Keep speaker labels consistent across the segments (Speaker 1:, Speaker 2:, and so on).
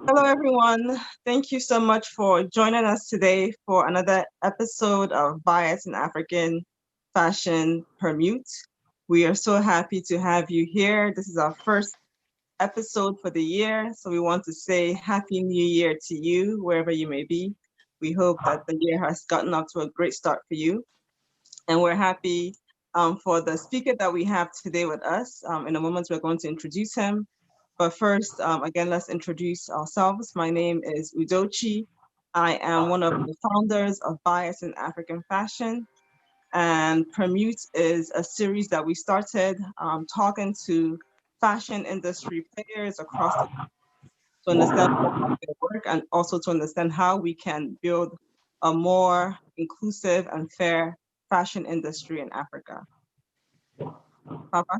Speaker 1: Hello, everyone. Thank you so much for joining us today for another episode of Bias in African Fashion Permute. We are so happy to have you here. This is our first episode for the year, so we want to say Happy New Year to you, wherever you may be. We hope that the year has gotten off to a great start for you. And we're happy for the speaker that we have today with us. In a moment, we're going to introduce him. But first, again, let's introduce ourselves. My name is Udochi. I am one of the founders of Bias in African Fashion. And Permute is a series that we started talking to fashion industry players across the to understand how they work and also to understand how we can build a more inclusive and fair fashion industry in Africa. Papa?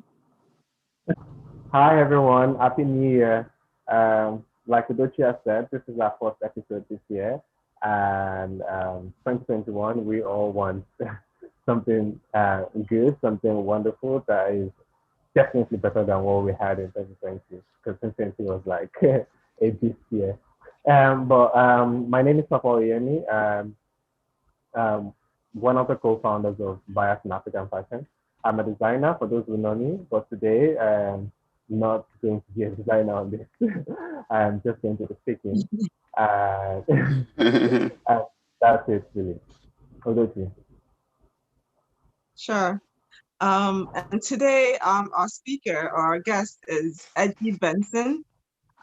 Speaker 2: Hi everyone, Happy New Year. Like Udochi has said, this is our first episode this year, and 2021, we all want something good, something wonderful that is definitely better than what we had in 2020, because 2020 was like a beast year. But my name is Papa Oyemi. Um, one of the co-founders of Bias in African Fashion. I'm a designer, for those who know me, but today I'm not going to be a designer on this. I'm just going to be speaking. And and that's it, really. Over to you.
Speaker 1: Sure. And today, our speaker or our guest is Eji Benson.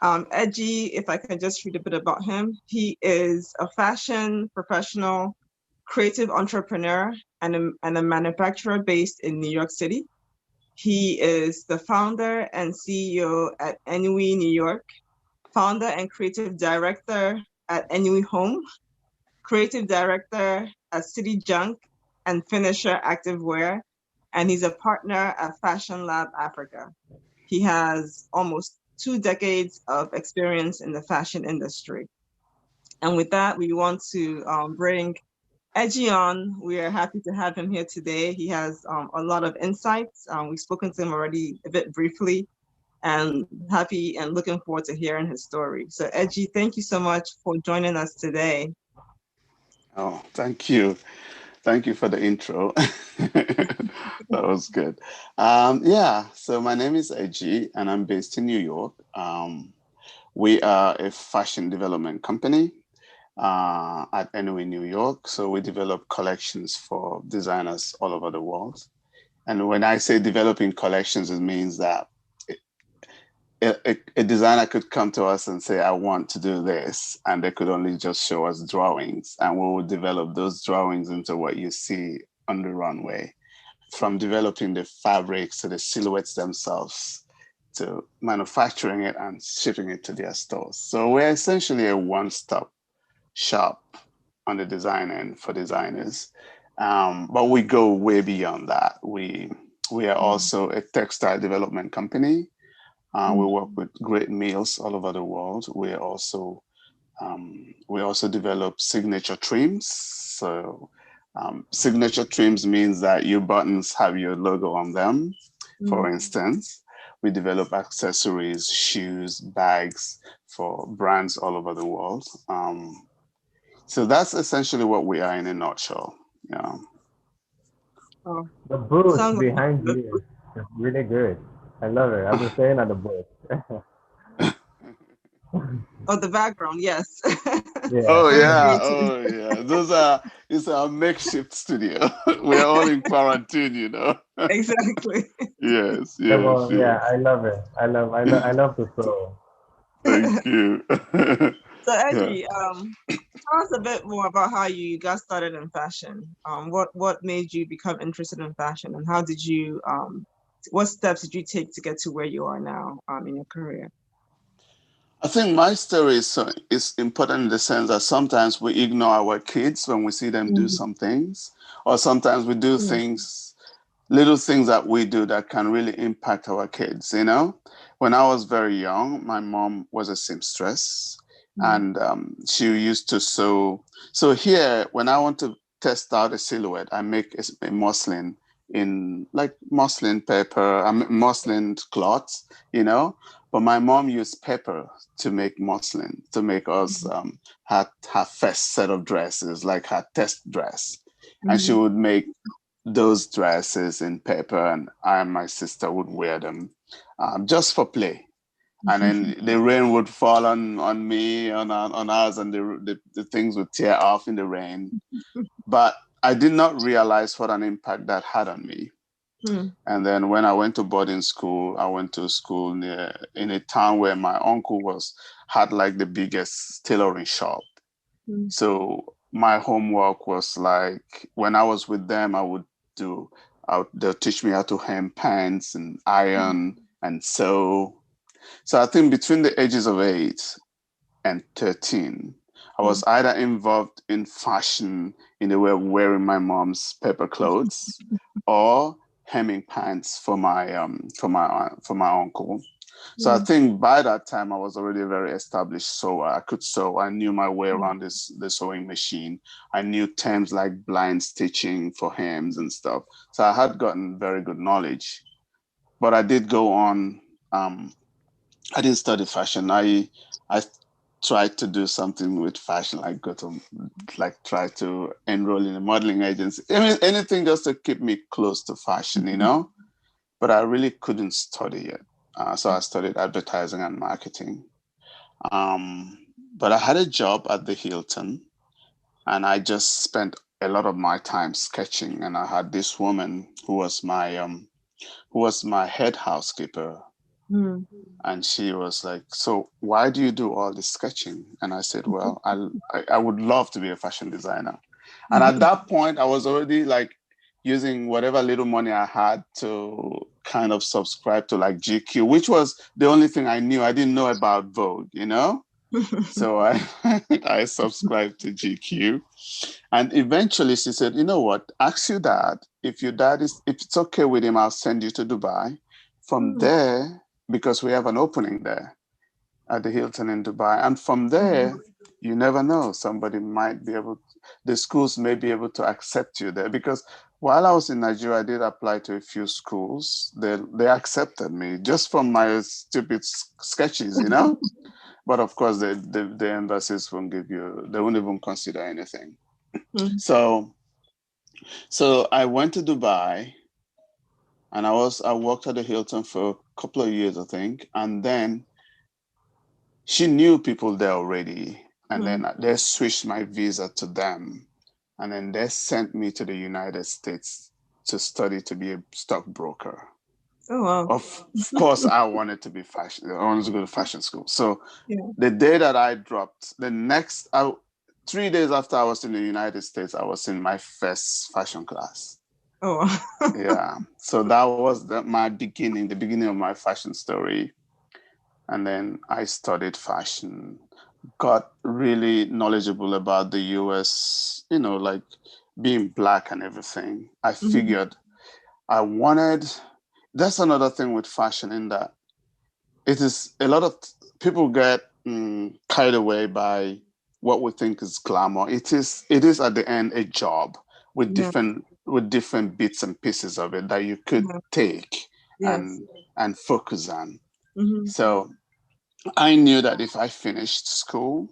Speaker 1: Eji, if I can just read a bit about him, he is a fashion professional, creative entrepreneur, and a manufacturer based in New York City. He is the founder and CEO at Ennui New York, founder and creative director at Ennui Home, creative director at City Junk, and finisher activewear. And he's a partner at Fashion Lab Africa. He has almost 2 decades of experience in the fashion industry. And with that, we want to bring Eji on. We are happy to have him here today. He has a lot of insights. We've spoken to him already a bit briefly, and happy and looking forward to hearing his story. So Eji, thank you so much for joining us today.
Speaker 3: Oh, thank you. Thank you for the intro. That was good. Yeah, so my name is Eji and I'm based in New York. We are a fashion development company at Ennui New York. So we develop collections for designers all over the world. And when I say developing collections, it means that a designer could come to us and say, I want to do this. And they could only just show us drawings. And we would develop those drawings into what you see on the runway, from developing the fabrics to the silhouettes themselves to manufacturing it and shipping it to their stores. So we're essentially a one-stop shop on the design end for designers. But we go way beyond that. We are also a textile development company. We work with great mills all over the world. We also develop signature trims. So signature trims means that your buttons have your logo on them. For instance, we develop accessories, shoes, bags for brands all over the world. So that's essentially what we are in a nutshell. Yeah.
Speaker 1: Oh,
Speaker 2: The booth
Speaker 1: sounds
Speaker 2: behind
Speaker 1: like
Speaker 2: you is really good. I love it. I've been saying at the booth.
Speaker 1: oh, the background, yes.
Speaker 2: Yeah.
Speaker 3: Oh
Speaker 1: Very
Speaker 3: yeah,
Speaker 1: creative.
Speaker 3: oh yeah. It's our makeshift studio. We're all in quarantine, you know.
Speaker 1: Exactly.
Speaker 3: Yes,
Speaker 2: Yeah,
Speaker 3: yes,
Speaker 2: well, yeah,
Speaker 3: yes.
Speaker 2: I love it. I love the soul.
Speaker 3: Thank you.
Speaker 1: So
Speaker 3: Yeah.
Speaker 1: Eji, tell us a bit more about how you got started in fashion. What made you become interested in fashion, and how did you what steps did you take to get to where you are now in your career?
Speaker 3: I think my story is important in the sense that sometimes we ignore our kids when we see them do
Speaker 1: Mhm.
Speaker 3: some things, or sometimes we do things, little things that we do that can really impact our kids, you know? When I was very young, my mom was a seamstress
Speaker 1: Mhm.
Speaker 3: and she used to sew. So here, when I want to test out a silhouette, I make a muslin in like muslin paper, muslin cloth, you know? But my mom used paper to make muslin, to make us her first set of dresses, like her test dress. And she would make those dresses in paper, and I and my sister would wear them just for play. And then the rain would fall on me, on us, and the things would tear off in the rain. But I did not realize what an impact that had on me. And then when I went to boarding school, I went to school in a town where my uncle had like the biggest tailoring shop. So my homework was like, when I was with them, they'll teach me how to hem pants and iron and sew. So I think between the ages of 8 and 13, I was either involved in fashion in the way of wearing my mom's paper clothes or hemming pants for my uncle. So I think by that time I was already a very established sewer. I could sew. I knew my way around the sewing machine. I knew terms like blind stitching for hems and stuff. So I had gotten very good knowledge. But I did go on. I didn't study fashion. I tried to do something with fashion, try to enroll in a modeling agency. I mean, anything just to keep me close to fashion, you know. But I really couldn't study it. So I studied advertising and marketing. But I had a job at the Hilton, and I just spent a lot of my time sketching. And I had this woman who was my head housekeeper. And she was like, "So why do you do all this sketching?" And I said, "Well, I would love to be a fashion designer." And at that point, I was already like using whatever little money I had to kind of subscribe to like GQ, which was the only thing I knew. I didn't know about Vogue, you know? So I subscribed to GQ. And eventually she said, "You know what? Ask your dad. If it's okay with him, I'll send you to Dubai. From there, because we have an opening there at the Hilton in Dubai. And from there, you never know. The schools may be able to accept you there." Because while I was in Nigeria, I did apply to a few schools. They accepted me just from my stupid sketches, you know? But of course, the embassies they won't even consider anything. So I went to Dubai, and I worked at the Hilton for a couple of years, I think. And then she knew people there already. And then they switched my visa to them. And then they sent me to the United States to study to be a stockbroker.
Speaker 1: Oh, wow.
Speaker 3: Of course, I wanted to be fashion. I wanted to go to fashion school. So the day that I dropped, 3 days after I was in the United States, I was in my first fashion class.
Speaker 1: Oh,
Speaker 3: Yeah. So that was the beginning of my fashion story. And then I studied fashion, got really knowledgeable about the US, you know, like being Black and everything. I figured that's another thing with fashion, in that it is a lot of people get carried away by what we think is glamour. It is at the end a job with different bits and pieces of it that you could take and focus on. So I knew that if I finished school,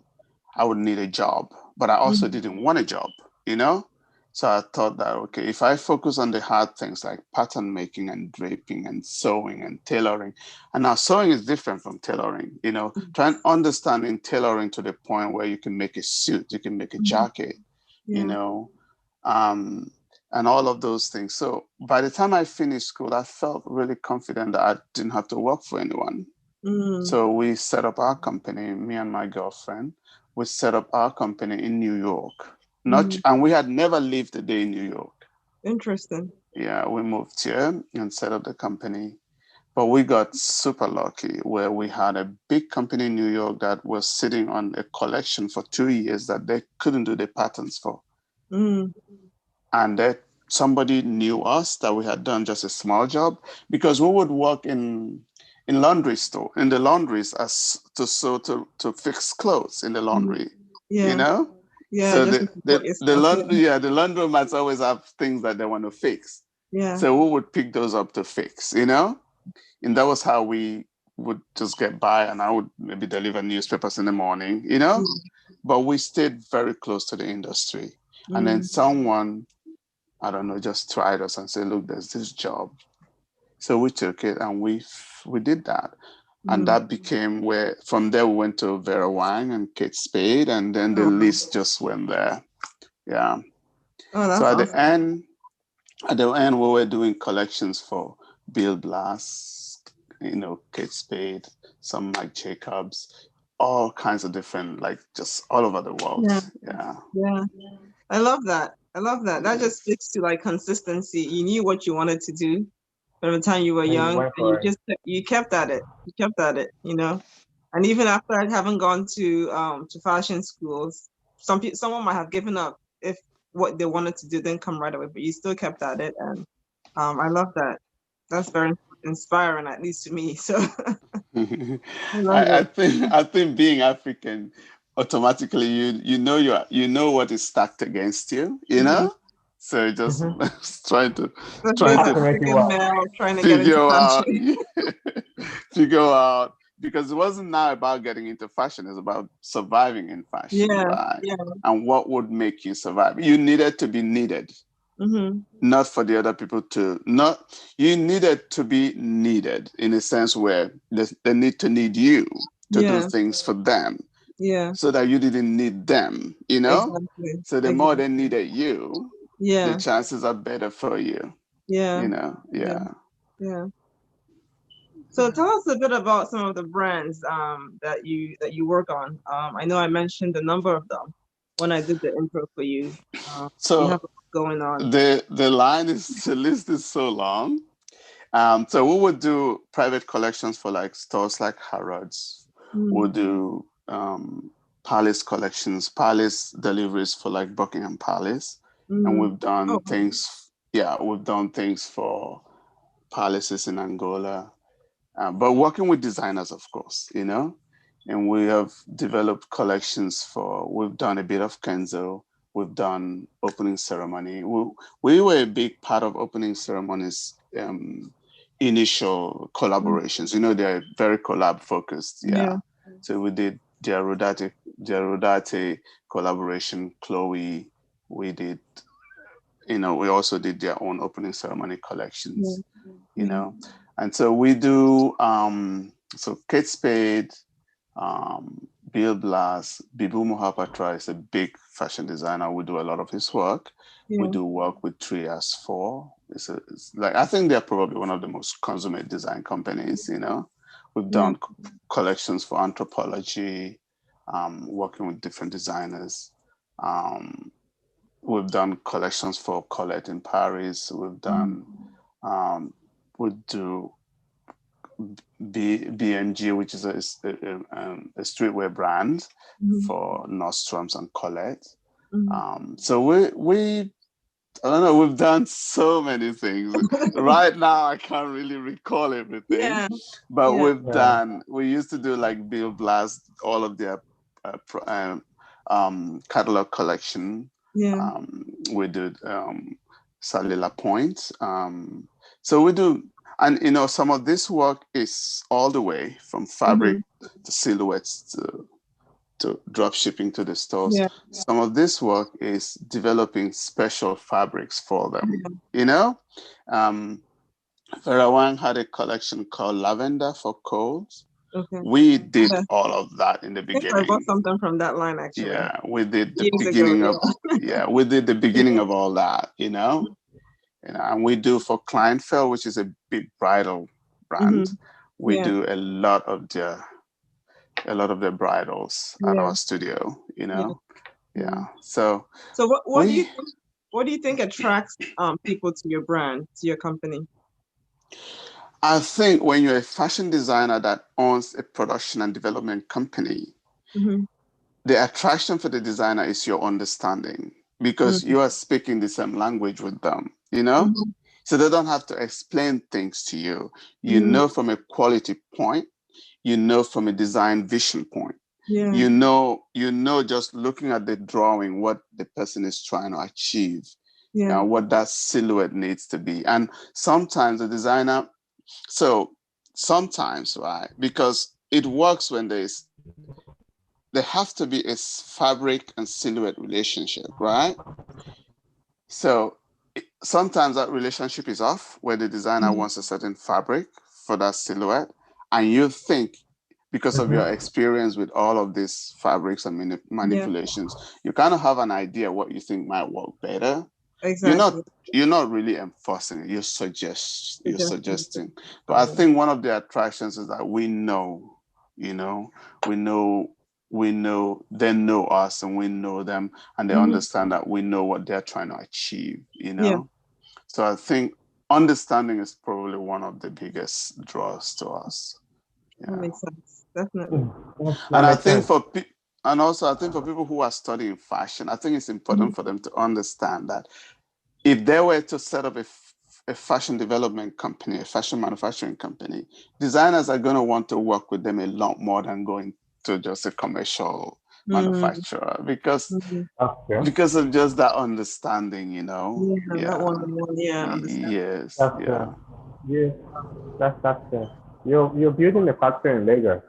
Speaker 3: I would need a job, but I also didn't want a job, you know? So I thought that, okay, if I focus on the hard things like pattern making and draping and sewing and tailoring, and now sewing is different from tailoring, you know, try and understand in tailoring to the point where you can make a suit, you can make a jacket, you know, and all of those things. So by the time I finished school, I felt really confident that I didn't have to work for anyone. So we set up our company, me and my girlfriend. We set up our company in New York. And we had never lived a day in New York.
Speaker 1: interesting.
Speaker 3: Yeah, we moved here and set up the company. But we got super lucky where we had a big company in New York that was sitting on a collection for 2 years that they couldn't do the patterns for. And that somebody knew us, that we had done just a small job, because we would work in the laundries to fix clothes in the laundry, you know?
Speaker 1: Yeah,
Speaker 3: So
Speaker 1: just
Speaker 3: the laundromats always have things that they want to fix.
Speaker 1: Yeah.
Speaker 3: So we would pick those up to fix, you know? And that was how we would just get by, and I would maybe deliver newspapers in the morning, you know, but we stayed very close to the industry. And then someone, I don't know, just tried us and said, look, there's this job. So we took it and we did that. And that became where, from there we went to Vera Wang and Kate Spade, and then the list just went there. Yeah.
Speaker 1: Oh, that's
Speaker 3: so
Speaker 1: awesome.
Speaker 3: at the end, we were doing collections for Bill Blass, you know, Kate Spade, some Mike Jacobs, all kinds of different, like just all over the world.
Speaker 1: Yeah. I love that. I love that. That just speaks to like consistency. You knew what you wanted to do from the time you were
Speaker 2: And you
Speaker 1: young,
Speaker 2: went
Speaker 1: and
Speaker 2: for it.
Speaker 1: you kept at it. You kept at it, you know. And even after I haven't gone to fashion schools, someone might have given up if what they wanted to do didn't come right away, but you still kept at it, and I love that. That's very inspiring, at least to me. So I love it.
Speaker 3: I think being African, automatically you know what is stacked against you, you know. So just trying to
Speaker 1: Especially as an
Speaker 2: Absolutely
Speaker 1: African
Speaker 2: well.
Speaker 1: male trying to get into
Speaker 3: figure out
Speaker 1: fashion.
Speaker 3: figure out, because it wasn't now about getting into fashion, it's about surviving in fashion,
Speaker 1: Yeah,
Speaker 3: right?
Speaker 1: yeah.
Speaker 3: And what would make you survive? You needed to be needed, not for the other people to not. You needed to be needed in a sense where they need to need you to do
Speaker 1: Yeah,
Speaker 3: things for them,
Speaker 1: yeah.
Speaker 3: so that you didn't need them, you know.
Speaker 1: Exactly.
Speaker 3: So the more they needed you, the
Speaker 1: Yeah,
Speaker 3: chances are better for you,
Speaker 1: yeah,
Speaker 3: you know.
Speaker 1: yeah,
Speaker 3: Yeah.
Speaker 1: yeah. So tell us a bit about some of the brands that you work on. I know I mentioned a number of them when I did the intro for you. You have
Speaker 3: So
Speaker 1: a lot going on.
Speaker 3: the list is so long. So we would do private collections for like stores like Harrods. We'll do Palace collections, Palace deliveries for like Buckingham Palace. And we've done
Speaker 1: Oh,
Speaker 3: things, yeah, we've done things for palaces in Angola. But working with designers, of course, you know, and we have developed collections for, we've done a bit of Kenzo, we've done opening ceremony. We were a big part of opening ceremonies, initial collaborations. You know, they're very collab focused.
Speaker 1: yeah,
Speaker 3: Yeah. So we did the Rodate collaboration, Chloe. We did, you know, we also did their own opening ceremony
Speaker 1: yeah,
Speaker 3: collections, you
Speaker 1: yeah,
Speaker 3: know. And so we do, so Kate Spade, Bill Blass, Bibu Mohapatra is a big fashion designer. We do a lot of his work. We
Speaker 1: yeah,
Speaker 3: do work with 3S4. It's like, I think they're probably one of the most consummate design companies, you know. We've
Speaker 1: yeah,
Speaker 3: done collections for Anthropology, working with different designers. We've done collections for Colette in Paris. We've done, we do BMG, which is a streetwear brand for Nordstrom's and Colette. So we I don't know, we've done so many things. Right now, I can't really recall everything,
Speaker 1: yeah,
Speaker 3: but
Speaker 1: yeah,
Speaker 3: we used to do like Bill Blast, all of their catalog collection.
Speaker 1: yeah,
Speaker 3: We did Cellular Point. So we do, and you know, some of this work is all the way from fabric to silhouettes to drop shipping to the stores.
Speaker 1: yeah,
Speaker 3: Some of this work is developing special fabrics for them.
Speaker 1: yeah.
Speaker 3: You know, Vera Wang had a collection called Lavender for Colds.
Speaker 1: Okay.
Speaker 3: We did
Speaker 1: Yeah.
Speaker 3: all of that in the
Speaker 1: I think I bought
Speaker 3: beginning.
Speaker 1: something from that line actually
Speaker 3: Yeah, we did the
Speaker 1: years ago.
Speaker 3: beginning of,
Speaker 1: Yeah.
Speaker 3: yeah, we did the beginning of all that, you know. And we do for Kleinfeld, which is a big bridal brand. We
Speaker 1: Yeah,
Speaker 3: do a lot of their bridals at
Speaker 1: yeah,
Speaker 3: our studio, you
Speaker 1: yeah,
Speaker 3: know.
Speaker 1: yeah.
Speaker 3: Yeah. So
Speaker 1: So
Speaker 3: we
Speaker 1: what do you think attracts people to your brand, to your company?
Speaker 3: I think when you're a fashion designer that owns a production and development company, the attraction for the designer is your understanding, because you are speaking the same language with them, you know? So they don't have to explain things to you. You know from a quality point, you know from a design vision point.
Speaker 1: Yeah,
Speaker 3: You know just looking at the drawing what the person is trying to achieve,
Speaker 1: yeah,
Speaker 3: what that silhouette needs to be. And sometimes the designer, so sometimes, right? Because it works when there has to be a fabric and silhouette relationship, right? So sometimes that relationship is off where the designer wants a certain fabric for that silhouette. And you think because of your experience with all of these fabrics and manipulations, you kind of have an idea what you think might work better.
Speaker 1: Exactly.
Speaker 3: You're not really enforcing it. You're suggesting. But I think one of the attractions is that we know, you know, we know they know us and we know them, and they understand that we know what they're trying to achieve, you know.
Speaker 1: Yeah.
Speaker 3: So I think understanding is probably one of the biggest draws to us.
Speaker 1: That makes sense. Definitely.
Speaker 3: And I think and also I think for people who are studying fashion, I think it's important for them to understand that if they were to set up a fashion development company, a fashion manufacturing company, designers are going to want to work with them a lot more than going to just a commercial manufacturer because of just that understanding, you know.
Speaker 1: Yeah, that one-on-one, understand.
Speaker 3: Yes.
Speaker 2: Yeah, that's it. You're building the factory in Lagos.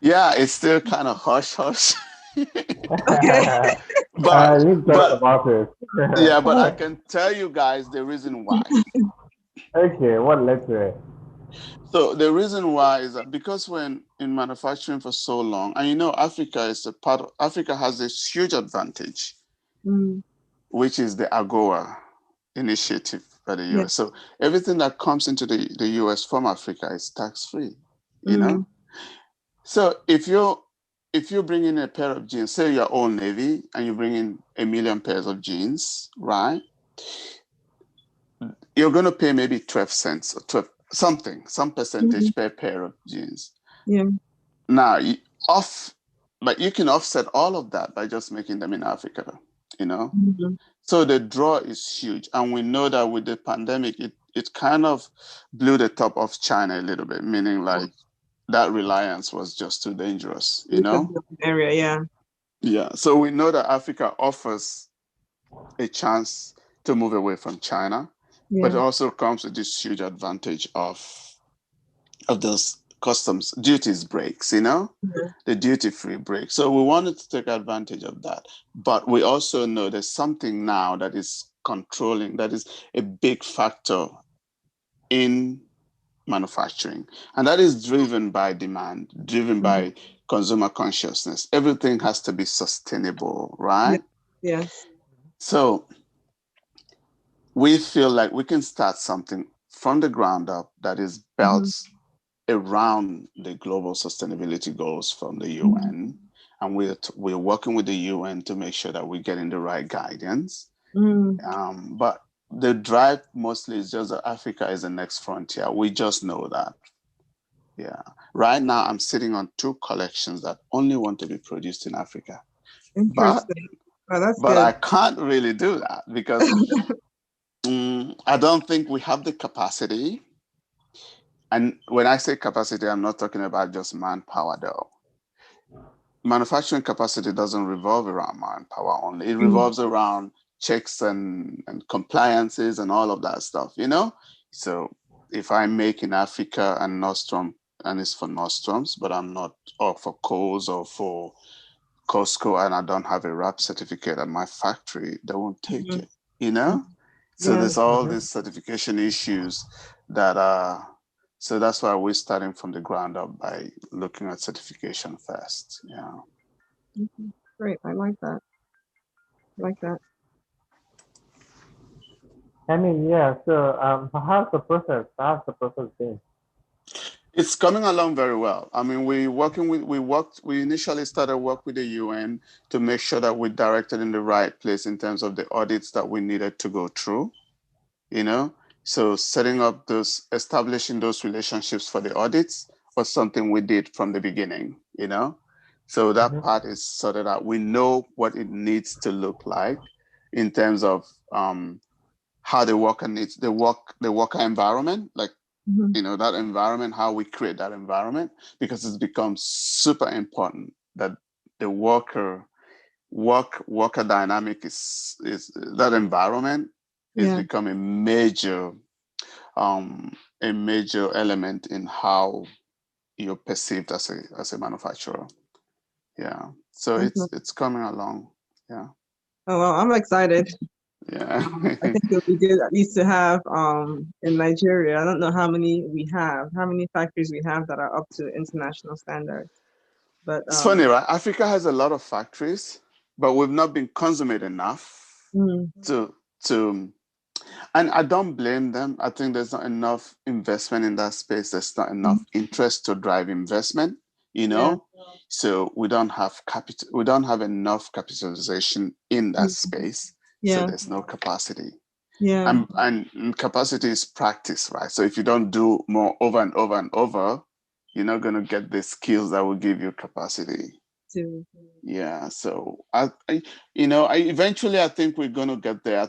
Speaker 3: Yeah, it's still kind of hush hush.
Speaker 1: Okay.
Speaker 3: but
Speaker 2: You talk about it.
Speaker 3: yeah, but I can tell you guys the reason why.
Speaker 2: Okay, what led to it?
Speaker 3: So the reason why is that because when in manufacturing for so long, and you know, Africa has this huge advantage, which is the AGOA initiative by the US. So everything that comes into the US from Africa is tax-free, you know? So if you bring in a pair of jeans, say you're Old Navy, and you bring in 1 million pairs of jeans, right? You're going to pay maybe 12 cents or 12 something, some percentage per pair of jeans.
Speaker 1: Yeah.
Speaker 3: Now, but you can offset all of that by just making them in Africa, you know? So the draw is huge. And we know that with the pandemic, it kind of blew the top off China a little bit, meaning like that reliance was just too dangerous, you know?
Speaker 1: Area, yeah.
Speaker 3: Yeah. So we know that Africa offers a chance to move away from China, but it also comes with this huge advantage of those customs duties breaks, you know, the duty-free break. So we wanted to take advantage of that, but we also know there's something now that is controlling, that is a big factor in manufacturing, and that is driven by demand, driven by consumer consciousness. Everything has to be sustainable, right?
Speaker 1: Yes.
Speaker 3: So we feel like we can start something from the ground up that is built around the global sustainability goals from the UN. And we're working with the UN to make sure that we're getting the right guidance. But the drive mostly is just that Africa is the next frontier. We just know that. Yeah. Right now, I'm sitting on 2 collections that only want to be produced in Africa.
Speaker 1: Interesting. That's
Speaker 3: But
Speaker 1: good.
Speaker 3: I can't really do that because I don't think we have the capacity. And when I say capacity, I'm not talking about just manpower, though. Manufacturing capacity doesn't revolve around manpower only. It revolves around checks and compliances and all of that stuff, you know? So if I make in Africa and Nordstrom, and it's for Nordstrom's, but I'm not, or for Kohl's or for Costco, and I don't have a RAP certificate at my factory, they won't take it, you know? So there's all these certification issues that are, so that's why we're starting from the ground up by looking at certification first. Yeah.
Speaker 1: Great. I like that. I like that.
Speaker 2: I mean, yeah. So, how's the process? How's the process been?
Speaker 3: It's coming along very well. I mean, we initially started work with the UN to make sure that we directed in the right place in terms of the audits that we needed to go through, you know? So establishing those relationships for the audits was something we did from the beginning, you know? So that part is sorted out. We know what it needs to look like in terms of how the worker needs the worker environment, like, you know, that environment, how we create that environment, because it's become super important that the worker dynamic is that environment is becoming major a major element in how you're perceived as a manufacturer. Yeah. So it's coming along. Yeah.
Speaker 1: Oh, well, I'm excited.
Speaker 3: Yeah.
Speaker 1: I think it would be good at least to have in Nigeria. I don't know how many factories we have that are up to international standards. But
Speaker 3: it's funny, right? Africa has a lot of factories, but we've not been consummate enough to and I don't blame them. I think there's not enough investment in that space. There's not enough interest to drive investment, you know.
Speaker 1: Yeah.
Speaker 3: So we don't have capital. We don't have enough capitalization in that space. So there's no capacity.
Speaker 1: Yeah.
Speaker 3: And capacity is practice, right? So if you don't do more over and over and over, you're not going to get the skills that will give you capacity. Yeah. So I eventually I think we're going to get there.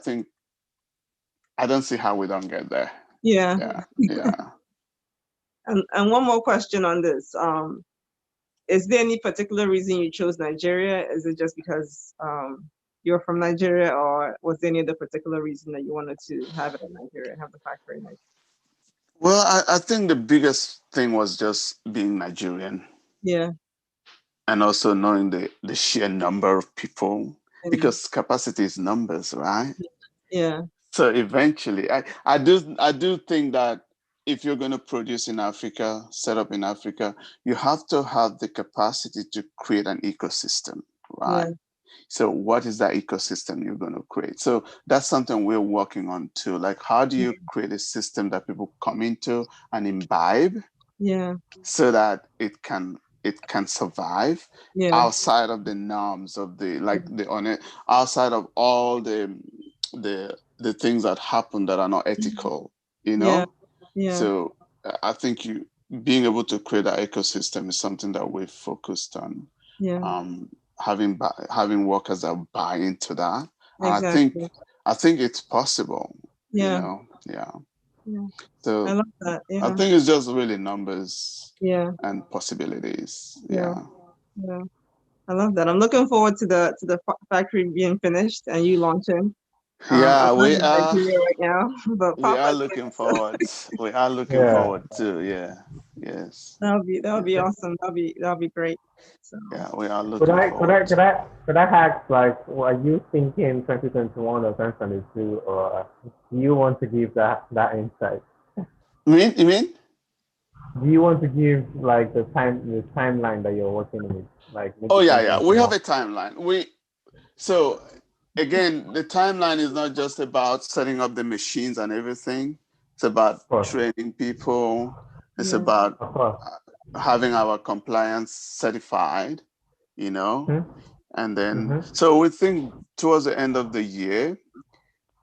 Speaker 3: I don't see how we don't get there.
Speaker 1: Yeah. And one more question on this. Is there any particular reason you chose Nigeria? Is it just because you're from Nigeria, or was there any other particular reason that you wanted to have it in Nigeria, have the factory in Nigeria?
Speaker 3: Well, I think the biggest thing was just being Nigerian. Yeah. And also knowing the sheer number of people, because capacity is numbers, right?
Speaker 1: Yeah.
Speaker 3: So eventually, I do think that if you're going to produce in Africa, set up in Africa, you have to have the capacity to create an ecosystem, right? Yeah. So what is that ecosystem you're going to create? So that's something we're working on too. Like, how do you create a system that people come into and imbibe? Yeah. So that it can survive outside of the norms of outside of all the things that happen that are not ethical, you know? Yeah. So I think being able to create that ecosystem is something that we've focused on. Yeah. Having workers that buy into that. Exactly. And I think it's possible. Yeah. You know? Yeah. Yeah. So I love that. Yeah. I think it's just really numbers. Yeah. And possibilities. Yeah. Yeah. I love that. I'm looking forward to the factory being finished and you launching. Yeah, we are right now, but we are looking forward. We are looking forward to. Yeah. Yes. That'll be awesome. That'll be great. So yeah, we are looking forward.
Speaker 2: Could I ask, like, are you thinking 2021 or 2022, or do you want to give that insight?
Speaker 3: You mean?
Speaker 2: Do you want to give like the timeline that you're working with? Like,
Speaker 3: oh yeah, we have a timeline. So again, the timeline is not just about setting up the machines and everything. It's about training people. It's about having our compliance certified, you know. And then, so we think towards the end of the year,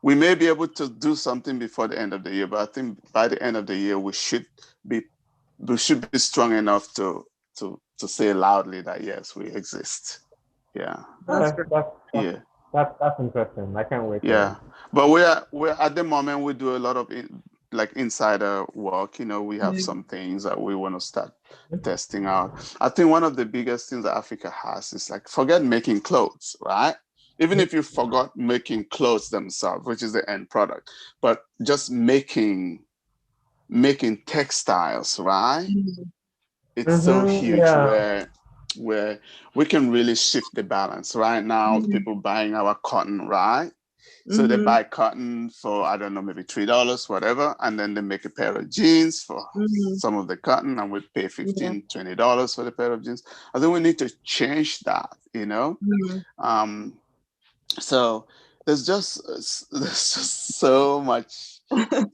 Speaker 3: we may be able to do something before the end of the year, but I think by the end of the year, we should be strong enough to say loudly that yes, we exist. Yeah.
Speaker 2: That's interesting. I can't wait.
Speaker 3: Yeah, but we're at the moment we do a lot of insider work. You know, we have some things that we want to start testing out. I think one of the biggest things that Africa has is like, forget making clothes, right? Even if you forgot making clothes themselves, which is the end product, but just making textiles, right? It's so huge where we can really shift the balance. Right now, people buying our cotton, right? So they buy cotton for, I don't know, maybe $3, whatever, and then they make a pair of jeans for some of the cotton, and we pay $15, $20 for the pair of jeans. I think we need to change that, you know? So there's just so much,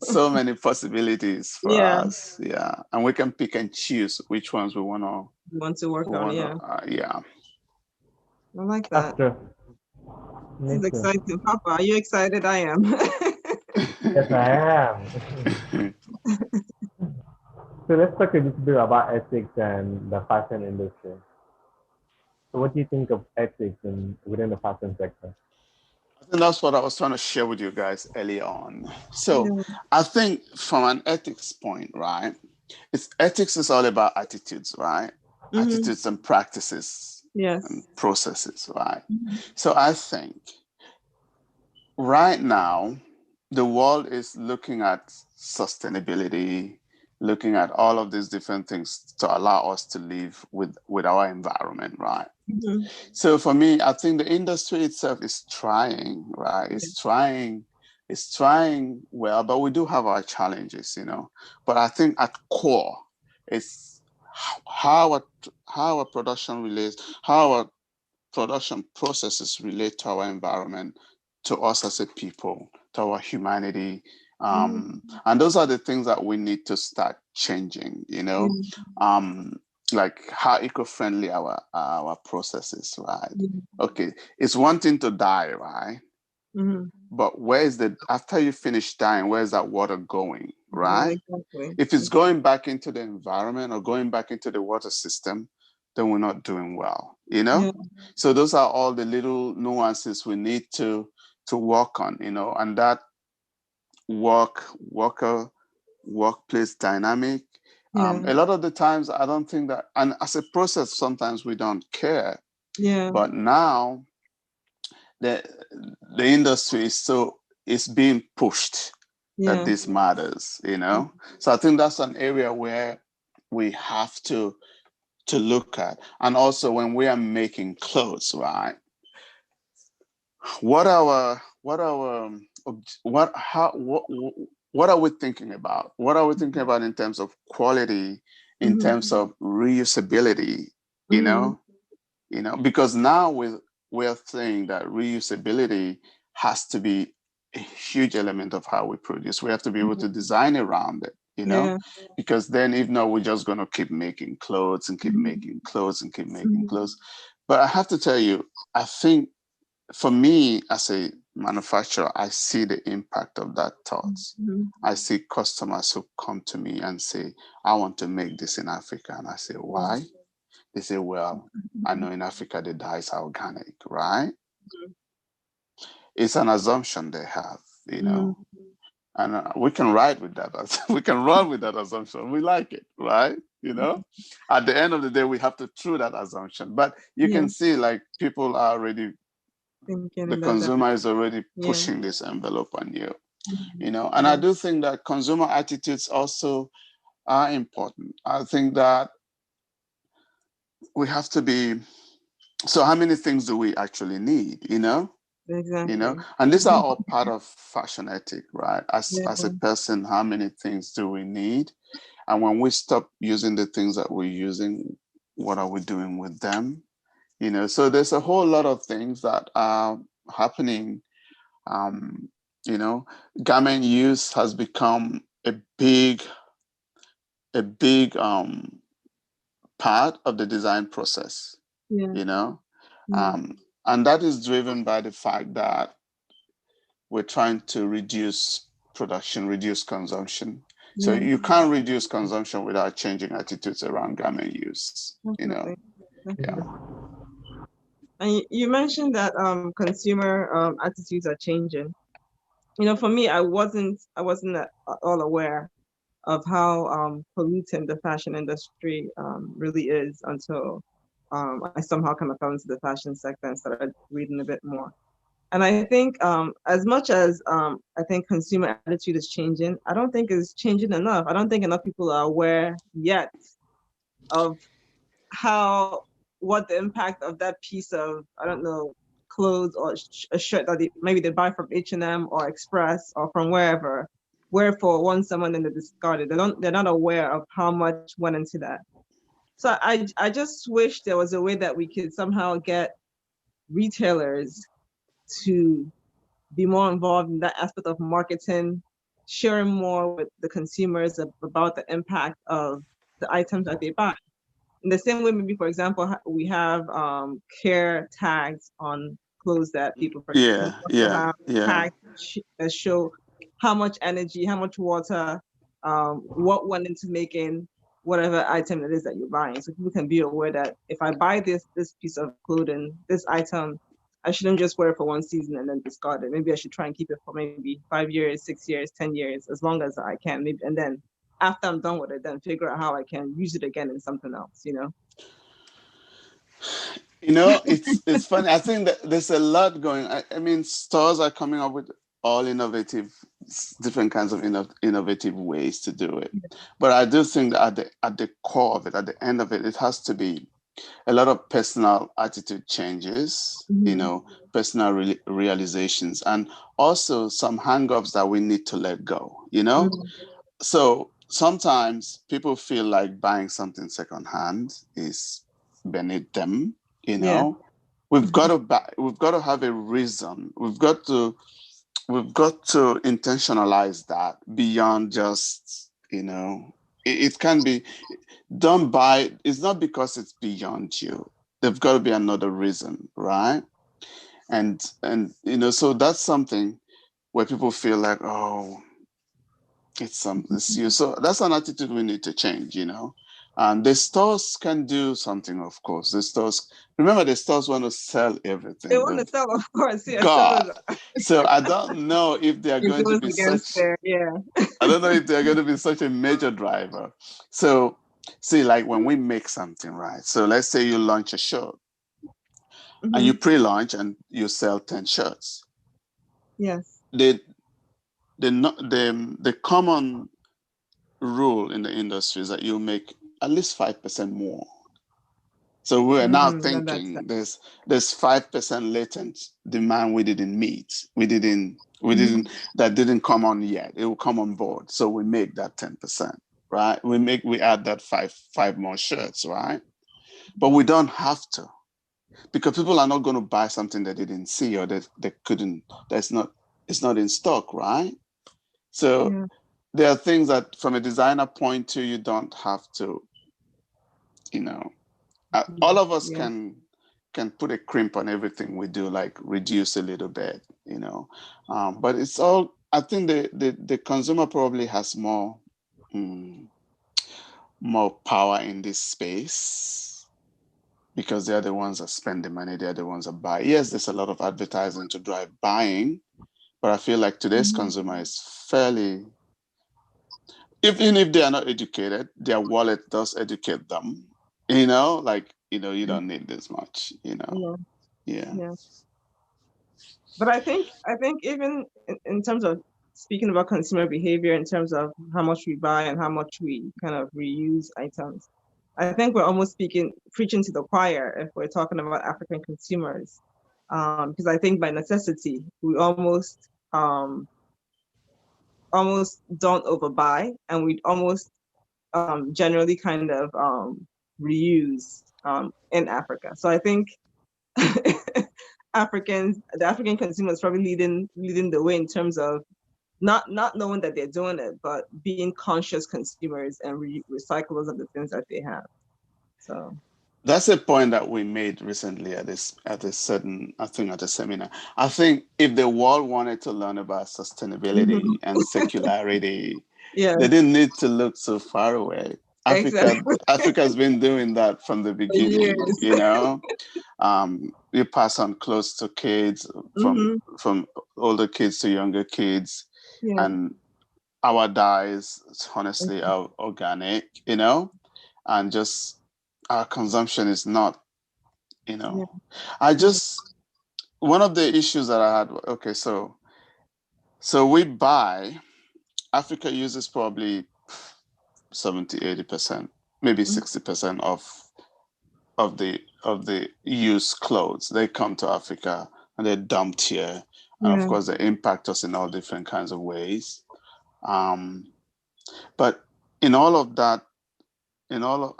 Speaker 3: so many possibilities for us. Yeah. And we can pick and choose which ones we want to work on. Yeah. I like that. This is exciting. Papa, are you excited? I am.
Speaker 2: Yes, I am. So let's talk a little bit about ethics and the fashion industry. So what do you think of ethics within the fashion sector?
Speaker 3: I think that's what I was trying to share with you guys earlier on. So I think from an ethics point, right? Ethics is all about attitudes, right? Attitudes and practices and processes, right? So I think right now, the world is looking at sustainability, looking at all of these different things to allow us to live with our environment, right?
Speaker 1: Mm-hmm.
Speaker 3: So for me, I think the industry itself is trying, right? It's trying well, but we do have our challenges, you know. But I think at core, it's how our production relates, how our production processes relate to our environment, to us as a people, to our humanity. And those are the things that we need to start changing, you know, like how eco-friendly our processes, right? Okay, it's one thing to die, right?
Speaker 1: Mm-hmm.
Speaker 3: But after you finish dying, where's that water going,
Speaker 1: Yeah,
Speaker 3: right?
Speaker 1: exactly.
Speaker 3: If it's going back into the environment or going back into the water system, then we're not doing well, you know?
Speaker 1: Yeah.
Speaker 3: So those are all the little nuances we need to work on, you know, and that workplace dynamic.
Speaker 1: Yeah.
Speaker 3: A lot of the times I don't think that, and as a process, sometimes we don't care.
Speaker 1: Yeah.
Speaker 3: But now the industry is being pushed that
Speaker 1: Yeah.
Speaker 3: this matters, you know. So I think that's an area where we have to look at. And also when we are making clothes, right? What are what are we thinking about? What are we thinking about in terms of quality, in
Speaker 1: Mm-hmm.
Speaker 3: terms of reusability, you
Speaker 1: Mm-hmm.
Speaker 3: know? Because now we're saying that reusability has to be a huge element of how we produce. We have to be able to design around it, you know,
Speaker 1: Yeah.
Speaker 3: because then if not, we're just going to keep making clothes and keep
Speaker 1: Mm-hmm.
Speaker 3: making clothes and keep making
Speaker 1: Mm-hmm.
Speaker 3: clothes. But I have to tell you, I think for me as a manufacturer, I see the impact of that thoughts.
Speaker 1: Mm-hmm.
Speaker 3: I see customers who come to me and say, I want to make this in Africa. And I say, why? They say, well, I know in Africa the dyes are organic, right? It's an assumption they have, you
Speaker 1: Mm-hmm.
Speaker 3: know, and we can ride with that. We can run with that assumption. We like it, right? You know, at the end of the day, we have to throw that assumption. But you
Speaker 1: Yeah.
Speaker 3: can see like people are already,
Speaker 1: Thinking
Speaker 3: the
Speaker 1: in that
Speaker 3: consumer is already
Speaker 1: Yeah.
Speaker 3: pushing this envelope on you,
Speaker 1: Mhm.
Speaker 3: you know, and I
Speaker 1: Yeah.
Speaker 3: do think that consumer attitudes also are important. I think that we have to be, so how many things do we actually need, you know?
Speaker 1: Exactly.
Speaker 3: And these are all part of fashion ethic, right?
Speaker 1: Yeah.
Speaker 3: As a person, how many things do we need? And when we stop using the things that we're using, what are we doing with them? You know, so there's a whole lot of things that are happening. um, you know, garment use has become a big part of the design process,
Speaker 1: Yeah.
Speaker 3: you know.
Speaker 1: Mm.
Speaker 3: um, and that is driven by the fact that we're trying to reduce production, reduce consumption. So
Speaker 1: Yeah.
Speaker 3: you can't reduce consumption without changing attitudes around garment use, you know.
Speaker 1: Definitely.
Speaker 3: Yeah.
Speaker 1: Definitely. And you mentioned that consumer attitudes are changing. You know, for me, I wasn't at all aware of how pollutant the fashion industry really is until I somehow kind of fell into the fashion sector and started reading a bit more. And I think as much as I think consumer attitude is changing, I don't think it's changing enough. I don't think enough people are aware yet of how what the impact of that piece of, I don't know, clothes or a shirt that maybe they buy from H&M or Express or from wherever, where for one someone and they discard it. They're not aware of how much went into that. So I just wish there was a way that we could somehow get retailers to be more involved in that aspect of marketing, sharing more with the consumers about the impact of the items that they buy. In the same way, maybe for example, we have care tags on clothes that people purchase. We
Speaker 3: Yeah,
Speaker 1: also
Speaker 3: yeah,
Speaker 1: have
Speaker 3: yeah.
Speaker 1: tags that show how much energy, how much water, what went into making whatever item it is that you're buying. So people can be aware that if I buy this piece of clothing, this item, I shouldn't just wear it for one season and then discard it. Maybe I should try and keep it for maybe 5 years, 6 years, 10 years, as long as I can. Maybe, and then after I'm done with it, then figure out how I can use it again in something else, you know?
Speaker 3: You know, it's funny. I think that there's a lot going. I mean, stores are coming up with all innovative, different kinds of innovative ways to do it. But I do think that at the core of it, at the end of it, it has to be a lot of personal attitude changes, you know, personal realizations, and also some hang-ups that we need to let go, you know? So sometimes people feel like buying something secondhand is beneath them, you know? We've got to we've got to have a reason. We've got to intentionalize that beyond just, you know, it can be, don't buy, it's not because it's beyond you. There's got to be another reason, right? And you know, so that's something where people feel like, oh, it's you. So that's an attitude we need to change, you know. And the stores can do something, of course. The stores, remember, the stores want to sell everything.
Speaker 1: They want to sell, of course, yes.
Speaker 3: God. So I don't know if they are
Speaker 1: It
Speaker 3: going to
Speaker 1: goes
Speaker 3: be
Speaker 1: against
Speaker 3: such,
Speaker 1: their,
Speaker 3: I don't know if they're going to be such a major driver. So see, like when we make something, right? So let's say you launch a shirt and you pre-launch and you sell 10 shirts.
Speaker 1: Yes.
Speaker 3: The common rule in the industry is that you make at least 5% more. So we're now thinking there's 5% latent demand we didn't meet. We didn't that didn't come on yet. It will come on board. So we make that 10%, right? We add that five more shirts, right? But we don't have to, because people are not going to buy something they didn't see or that they couldn't, it's not in stock, right? So there are things that from a designer point to, you don't have to, you know, all of us can put a crimp on everything we do, like reduce a little bit, you know. But it's all, I think the consumer probably has more power in this space because they're the ones that spend the money, they're the ones that buy. Yes, there's a lot of advertising to drive buying, but I feel like today's consumer is fairly, even if they are not educated, their wallet does educate them, you know, like, you know, you don't need this much, you know. Yeah.
Speaker 1: But I think even in terms of speaking about consumer behavior, in terms of how much we buy and how much we kind of reuse items, I think we're almost preaching to the choir if we're talking about African consumers, because I think by necessity we almost don't overbuy, and we almost generally kind of reuse in Africa. So I think the African consumer is probably leading the way in terms of not knowing that they're doing it, but being conscious consumers and recyclers of the things that they have. So
Speaker 3: that's a point that we made recently at a certain, I think at a seminar. I think if the world wanted to learn about sustainability and circularity, they didn't need to look so far away. Africa's been doing that from the beginning, you know. You pass on clothes to kids, from older kids to younger kids, and our dyes, honestly, are organic, you know, and just our consumption is not, you know. One of the issues that I had, okay, so we buy, Africa uses probably 70-80%, maybe 60% of the used clothes. They come to Africa and they're dumped here, and of course they impact us in all different kinds of ways. But in all of that,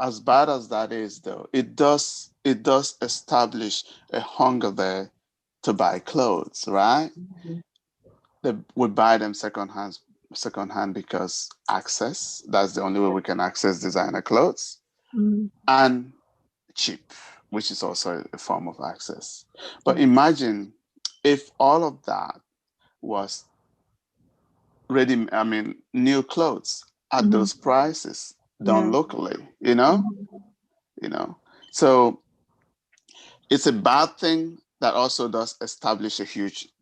Speaker 3: as bad as that is, though, it does establish a hunger there to buy clothes, right? We buy them secondhand because access. That's the only way we can access designer clothes, and cheap, which is also a form of access. But imagine if all of that was ready, I mean, new clothes at those prices done locally, you know? You know, so it's a bad thing that also does establish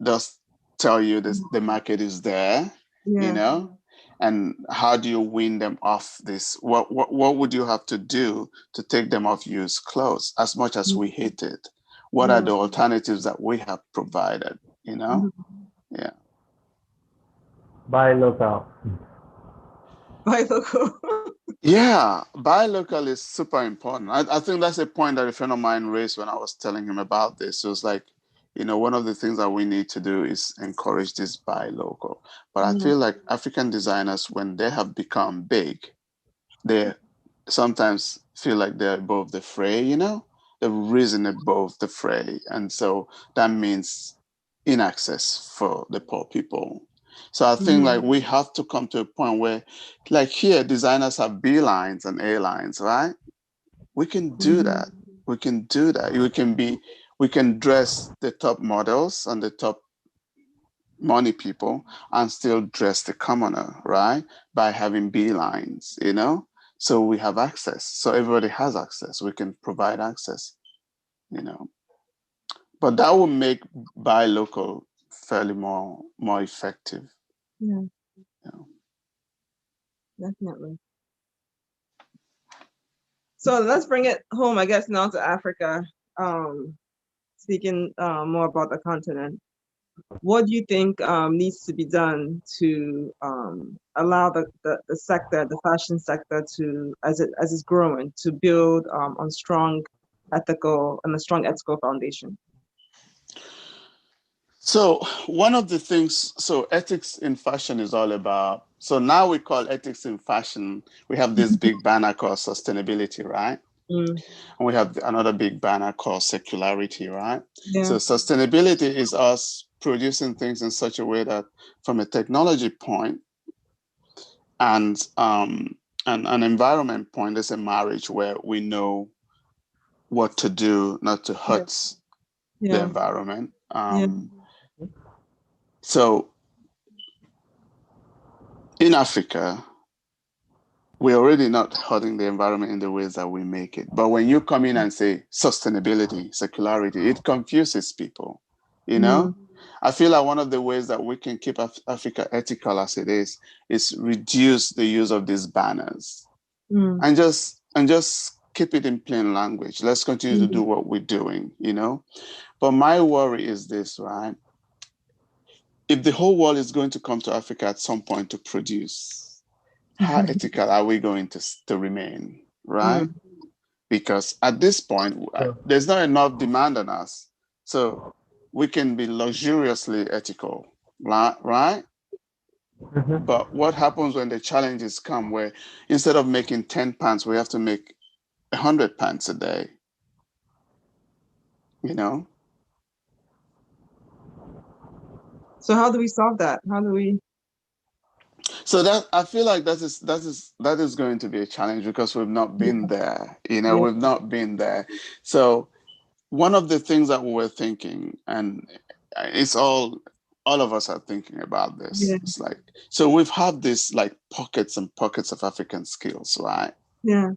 Speaker 3: does tell you this, the market is there, you know? And how do you win them off this? What would you have to do to take them off used clothes? As much as we hate it, what are the alternatives that we have provided, you know? Yeah.
Speaker 2: Buy local.
Speaker 1: Buy local.
Speaker 3: Yeah, buy local is super important. I think that's a point that a friend of mine raised when I was telling him about this. So it's like, one of the things that we need to do is encourage this buy local. But I
Speaker 1: Yeah.
Speaker 3: feel like African designers, when they have become big, they sometimes feel like they're above the fray. They've risen above the fray. And so that means inaccess for the poor people. So I think like we have to come to a point where, like here, designers have B lines and A lines, right? We can do that. We can do that. We can dress the top models and the top money people and still dress the commoner, right? By having B lines. So we have access. So everybody has access. We can provide access. But that will make buy local fairly more effective.
Speaker 1: Yeah,
Speaker 3: You know.
Speaker 1: definitely. So let's bring it home, I guess, now to Africa. Speaking more about the continent. What do you think needs to be done to allow the sector, the fashion sector, to as it's growing, to build on strong a strong ethical foundation?
Speaker 3: So one of the things, so ethics in fashion is all about, so now we call ethics in fashion, we have this big banner called sustainability, right?
Speaker 1: Mm,
Speaker 3: And we have another big banner called circularity, right?
Speaker 1: yeah,
Speaker 3: So sustainability is us producing things in such a way that from a technology point and an environment point, there's a marriage where we know what to do not to
Speaker 1: yeah,
Speaker 3: hurt the
Speaker 1: yeah,
Speaker 3: environment.
Speaker 1: yeah,
Speaker 3: So in Africa, we're already not hurting the environment in the ways that we make it. But when you come in and say sustainability, circularity, it confuses people. You know,
Speaker 1: mm,
Speaker 3: I feel like one of the ways that we can keep Africa ethical as it is reduce the use of these banners
Speaker 1: mm,
Speaker 3: and just keep it in plain language. Let's continue to do
Speaker 1: mm,
Speaker 3: what we're doing. But my worry is this, right? If the whole world is going to come to Africa at some point to produce, how ethical are we going to remain, right?
Speaker 1: mm.
Speaker 3: Because at this point,
Speaker 2: So,
Speaker 3: there's not enough demand on us. So we can be luxuriously ethical, right?
Speaker 2: mhm.
Speaker 3: But what happens when the challenges come where instead of making 10 pants, we have to make 100 pants a day, you know?
Speaker 1: So how do we solve that? How do we?
Speaker 3: So that I feel like that is going to be a challenge because we've not been there.
Speaker 1: Yeah,
Speaker 3: We've not been there. So one of the things that we were thinking, and it's all of us are thinking about this.
Speaker 1: yeah,
Speaker 3: It's like so we've had this like pockets and pockets of African skills, right?
Speaker 1: yeah,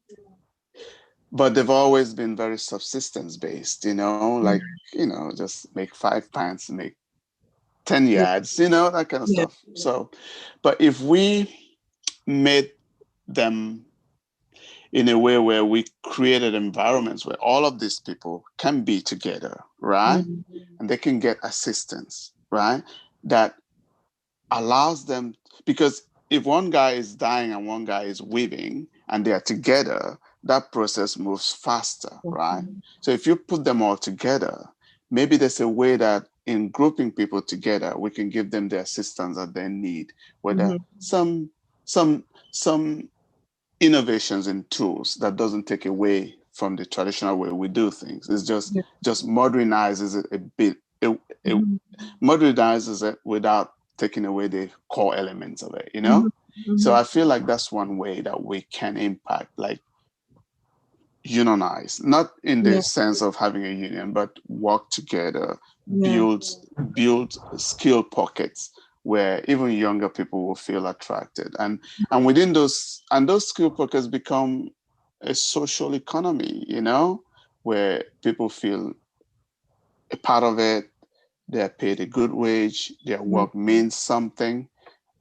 Speaker 3: But they've always been very subsistence based,
Speaker 1: yeah,
Speaker 3: just make 5 pants, make 10
Speaker 1: yeah,
Speaker 3: yards, that kind of
Speaker 1: yeah.
Speaker 3: stuff. So, but if we made them in a way where we created environments where all of these people can be together, right?
Speaker 1: Mm,
Speaker 3: And they can get assistance, right? That allows them, because if one guy is dying and one guy is weaving and they are together, that process moves faster, right? So if you put them all together, maybe there's a way that in grouping people together, we can give them the assistance that they need, whether
Speaker 1: mhm,
Speaker 3: some innovations in tools that doesn't take away from the traditional way we do things. It's just
Speaker 1: yeah,
Speaker 3: just modernizes it a bit. It
Speaker 1: mhm,
Speaker 3: modernizes it without taking away the core elements of it.
Speaker 1: mhm,
Speaker 3: So
Speaker 1: mhm.
Speaker 3: I feel like that's one way that we can impact, like unionize, not in the
Speaker 1: Yeah,
Speaker 3: sense of having a union, but work together,
Speaker 1: yeah,
Speaker 3: build skill pockets where even younger people will feel attracted. And within those skill pockets become a social economy, where people feel a part of it, they're paid a good wage, their
Speaker 1: yeah,
Speaker 3: work means something,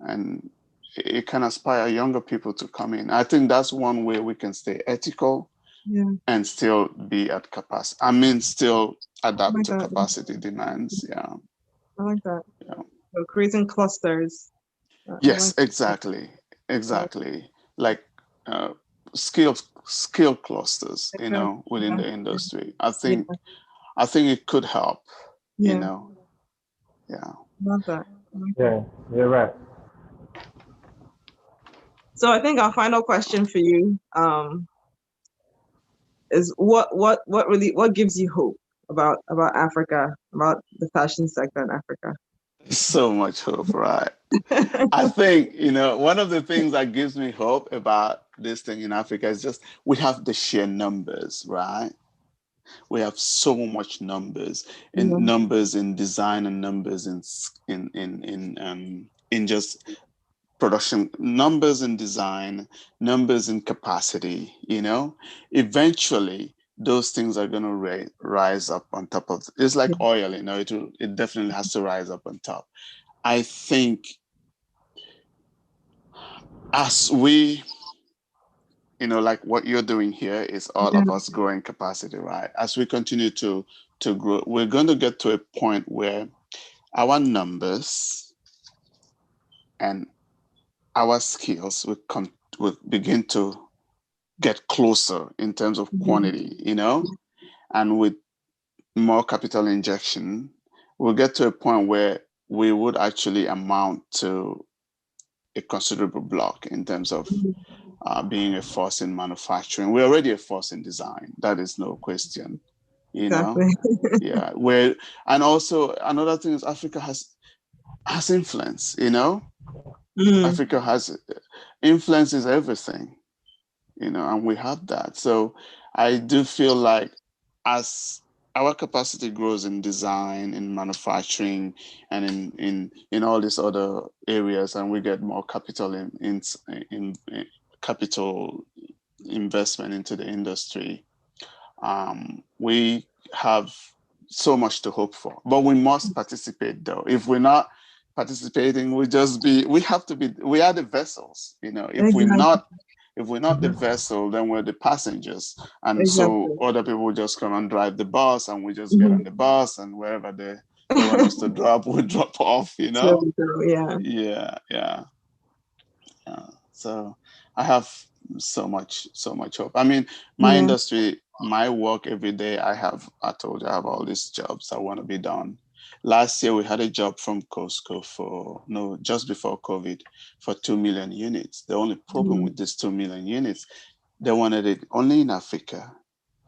Speaker 3: and it can inspire younger people to come in. I think that's one way we can stay ethical
Speaker 1: yeah.
Speaker 3: and still be at capacity. I mean, still
Speaker 1: I
Speaker 3: adapt
Speaker 1: like
Speaker 3: to
Speaker 1: that.
Speaker 3: capacity demands. Yeah.
Speaker 1: I like that.
Speaker 3: Yeah.
Speaker 1: So creating clusters. I
Speaker 3: Yes,
Speaker 1: like
Speaker 3: exactly, exactly. Like skill clusters, you
Speaker 1: that.
Speaker 3: know, within the industry. I
Speaker 1: Yeah,
Speaker 3: think it could help, you
Speaker 1: yeah,
Speaker 3: know. Yeah.
Speaker 1: love that. I like that.
Speaker 2: Yeah, you're right.
Speaker 1: So I think our final question for you is what gives you hope about Africa, about the fashion sector in Africa?
Speaker 3: So much hope, right? I think, you know, one of the things that gives me hope about this thing in Africa is just we have the sheer numbers, right? We have so much numbers, and
Speaker 1: Yeah,
Speaker 3: numbers in design, and numbers in just production, numbers in design, numbers in capacity, you know. Eventually those things are going to rise up on top of it's like oil, you know. It definitely has to rise up on top. I think as we, you know, like what you're doing here is all
Speaker 1: yeah,
Speaker 3: of us growing capacity, right? As we continue to grow, we're going to get to a point where our numbers and our skills will begin to get closer in terms of
Speaker 1: mhm,
Speaker 3: quantity, you know, and with more capital injection, we'll get to a point where we would actually amount to a considerable block in terms of
Speaker 1: mhm.
Speaker 3: being a force in manufacturing. We're already a force in design. That is no question, you know.
Speaker 1: Exactly.
Speaker 3: Yeah, where and also another thing is Africa has influence, you know.
Speaker 1: Mm,
Speaker 3: Africa has influence is everything, you know, and we have that. So I do feel like as our capacity grows in design, in manufacturing, and in all these other areas, and we get more capital in capital investment into the industry, we have so much to hope for. But we must participate, though. If we're not participating, we have to be, we are the vessels, you know.
Speaker 1: exactly.
Speaker 3: If we're not the vessel, then we're the passengers. And so
Speaker 1: Exactly.
Speaker 3: other people just come and drive the bus, and we just get on
Speaker 1: Mhm.
Speaker 3: the bus, and wherever they want us to drop, we drop off, you
Speaker 1: True,
Speaker 3: know?
Speaker 1: true, yeah.
Speaker 3: Yeah, yeah. So I have so much hope. I mean, my
Speaker 1: Yeah.
Speaker 3: industry, my work every day, I told you I have all these jobs I want to be done. Last year we had a job from Costco for no, just before COVID for 2 million units. The only problem
Speaker 1: Mm,
Speaker 3: with these 2 million units, they wanted it only in Africa.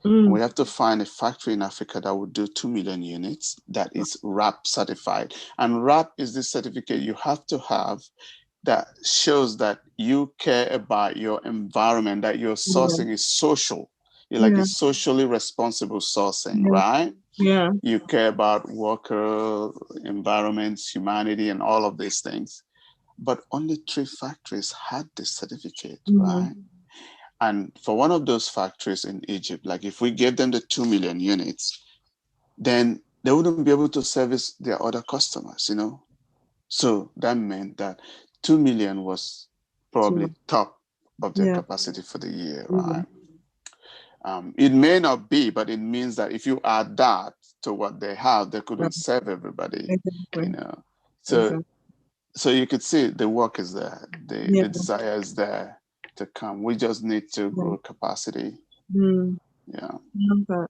Speaker 3: And
Speaker 1: mm,
Speaker 3: we have to find a factory in Africa that would do 2 million units that is RAP certified. And RAP is the certificate you have to have that shows that you care about your environment, that your
Speaker 1: yeah,
Speaker 3: sourcing is social. You like
Speaker 1: yeah,
Speaker 3: it's socially responsible sourcing,
Speaker 1: yeah,
Speaker 3: right?
Speaker 1: yeah.
Speaker 3: You care about worker, environments, humanity, and all of these things. But only 3 factories had this certificate,
Speaker 1: Mm,
Speaker 3: right? And for one of those factories in Egypt, like if we gave them the 2 million units, then they wouldn't be able to service their other customers, you know? So that meant that 2 million was
Speaker 1: too
Speaker 3: probably
Speaker 1: much.
Speaker 3: top of their
Speaker 1: Yeah.
Speaker 3: capacity for the year,
Speaker 1: Mm,
Speaker 3: right? It may not be, but it means that if you add that to what they have, they
Speaker 1: right.
Speaker 3: couldn't serve everybody, you
Speaker 1: Exactly.
Speaker 3: know. So
Speaker 1: Exactly.
Speaker 3: so you could see the work is there,
Speaker 1: Yeah.
Speaker 3: the desire is there to come. We just need to
Speaker 1: Yeah.
Speaker 3: grow capacity.
Speaker 1: Mm,
Speaker 3: Yeah.
Speaker 1: love that.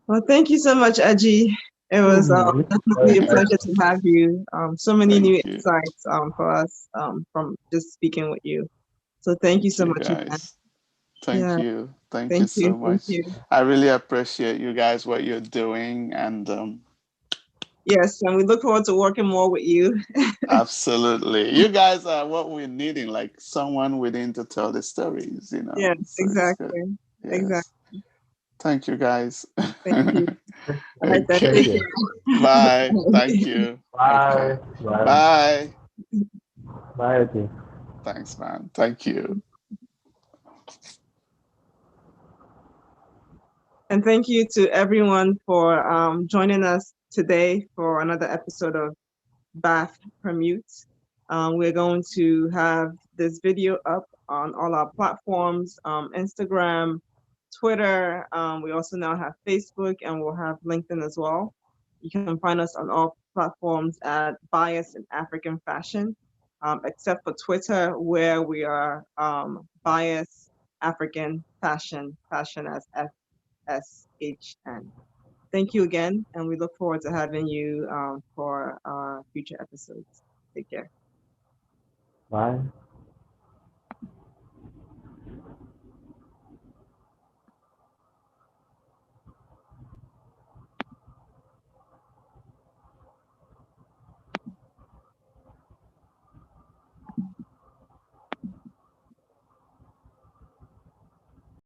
Speaker 1: Well, thank you so much, Eji. It was definitely a pleasure to have you. So many new
Speaker 3: Thank you.
Speaker 1: insights for us from just speaking with you. So thank you
Speaker 3: Thank
Speaker 1: so
Speaker 3: you
Speaker 1: much again.
Speaker 3: guys. Thank
Speaker 1: Yeah,
Speaker 3: you. Thank you
Speaker 1: thank you.
Speaker 3: so
Speaker 1: Thank
Speaker 3: much.
Speaker 1: you.
Speaker 3: I really appreciate you guys, what you're doing. And
Speaker 1: Yes, and we look forward to working more with you.
Speaker 3: absolutely. You guys are what we're needing, like someone within to tell the stories, you know.
Speaker 1: Yes,
Speaker 3: So it's good.
Speaker 1: exactly. Exactly.
Speaker 3: Yes. Thank you guys.
Speaker 1: Thank you. All right, then
Speaker 2: Thank
Speaker 3: Okay.
Speaker 1: take
Speaker 2: you.
Speaker 3: Bye. Thank
Speaker 1: care.
Speaker 3: you. Okay.
Speaker 2: Bye. Bye.
Speaker 3: Bye.
Speaker 2: Bye, Eddie.
Speaker 3: Thanks, man. Thank you.
Speaker 1: And thank you to everyone for joining us today for another episode of Bath Permute. We're going to have this video up on all our platforms, Instagram, Twitter. We also now have Facebook, and we'll have LinkedIn as well. You can find us on all platforms at Bias in African Fashion. except for Twitter, where we are bias African fashion as FSHN. Thank you again, and we look forward to having you for future episodes. Take care.
Speaker 2: Bye.